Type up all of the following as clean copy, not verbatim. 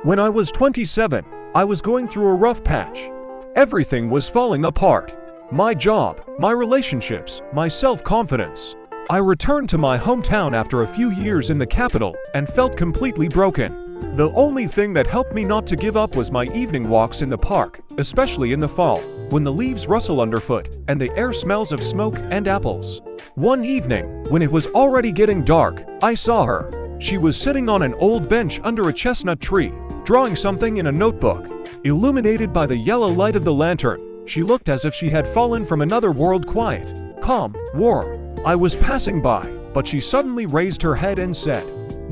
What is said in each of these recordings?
When I was 27, I was going through a rough patch. Everything was falling apart. My job, my relationships, my self-confidence. I returned to my hometown after a few years in the capital and felt completely broken. The only thing that helped me not to give up was my evening walks in the park, especially in the fall, when the leaves rustle underfoot and the air smells of smoke and apples. One evening, when it was already getting dark, I saw her. She was sitting on an old bench under a chestnut tree, drawing something in a notebook. Illuminated by the yellow light of the lantern, she looked as if she had fallen from another world, quiet, calm, warm. I was passing by, but she suddenly raised her head and said,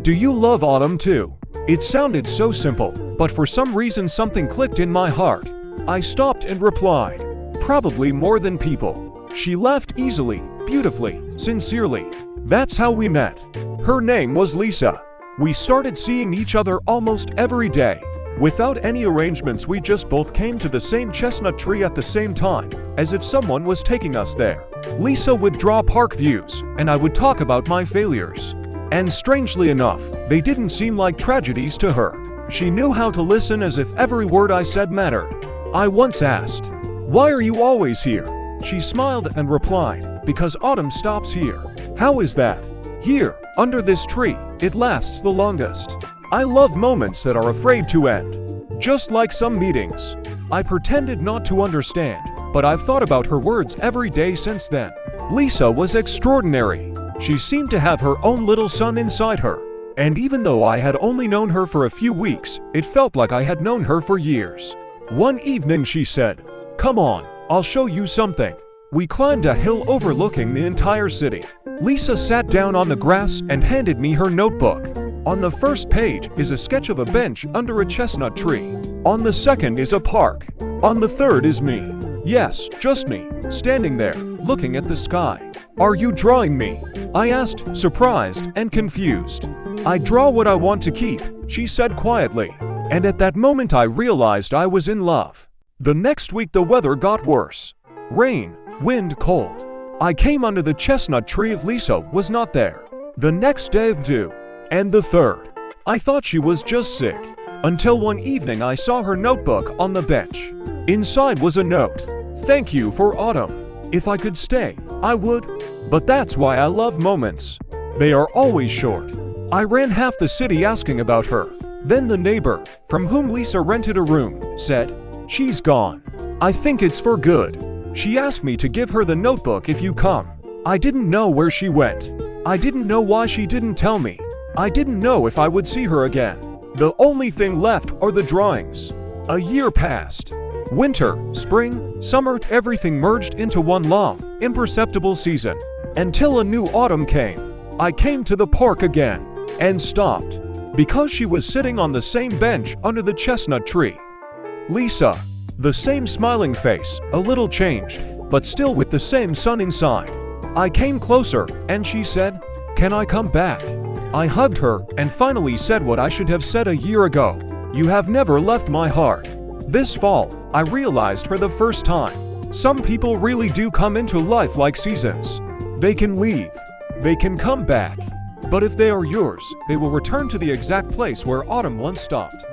"Do you love autumn too?" It sounded so simple, but for some reason something clicked in my heart. I stopped and replied, "Probably more than people." She laughed easily, beautifully, sincerely. That's how we met. Her name was Lisa. We started seeing each other almost every day. Without any arrangements, we just both came to the same chestnut tree at the same time, as if someone was taking us there. Lisa would draw park views, and I would talk about my failures. And strangely enough, they didn't seem like tragedies to her. She knew how to listen as if every word I said mattered. I once asked, "Why are you always here?" She smiled and replied, "Because autumn stops here." How is that? Here, under this tree, it lasts the longest. I love moments that are afraid to end. Just like some meetings. I pretended not to understand, but I've thought about her words every day since then. Lisa was extraordinary. She seemed to have her own little sun inside her. And even though I had only known her for a few weeks, it felt like I had known her for years. One evening she said, "Come on, I'll show you something." We climbed a hill overlooking the entire city. Lisa sat down on the grass and handed me her notebook. On the first page is a sketch of a bench under a chestnut tree. On the second is a park. On the third is me. Yes, just me, standing there, looking at the sky. "Are you drawing me?" I asked, surprised and confused. "I draw what I want to keep," she said quietly. And at that moment I realized I was in love. The next week the weather got worse. Rain, wind, cold. I came under the chestnut tree if Lisa was not there. The next day too. And the third. I thought she was just sick. Until one evening I saw her notebook on the bench. Inside was a note. "Thank you for autumn. If I could stay, I would. But that's why I love moments. They are always short." I ran half the city asking about her. Then the neighbor, from whom Lisa rented a room, said, "She's gone. I think it's for good. She asked me to give her the notebook if you come." I didn't know where she went. I didn't know why she didn't tell me. I didn't know if I would see her again. The only thing left are the drawings. A year passed. Winter, spring, summer, everything merged into one long, imperceptible season. Until a new autumn came. I came to the park again, and stopped. Because she was sitting on the same bench under the chestnut tree. Lisa. The same smiling face, a little changed, but still with the same sun inside. I came closer, and she said, "Can I come back?" I hugged her and finally said what I should have said a year ago. "You have never left my heart." This fall, I realized for the first time, some people really do come into life like seasons. They can leave. They can come back. But if they are yours, they will return to the exact place where autumn once stopped.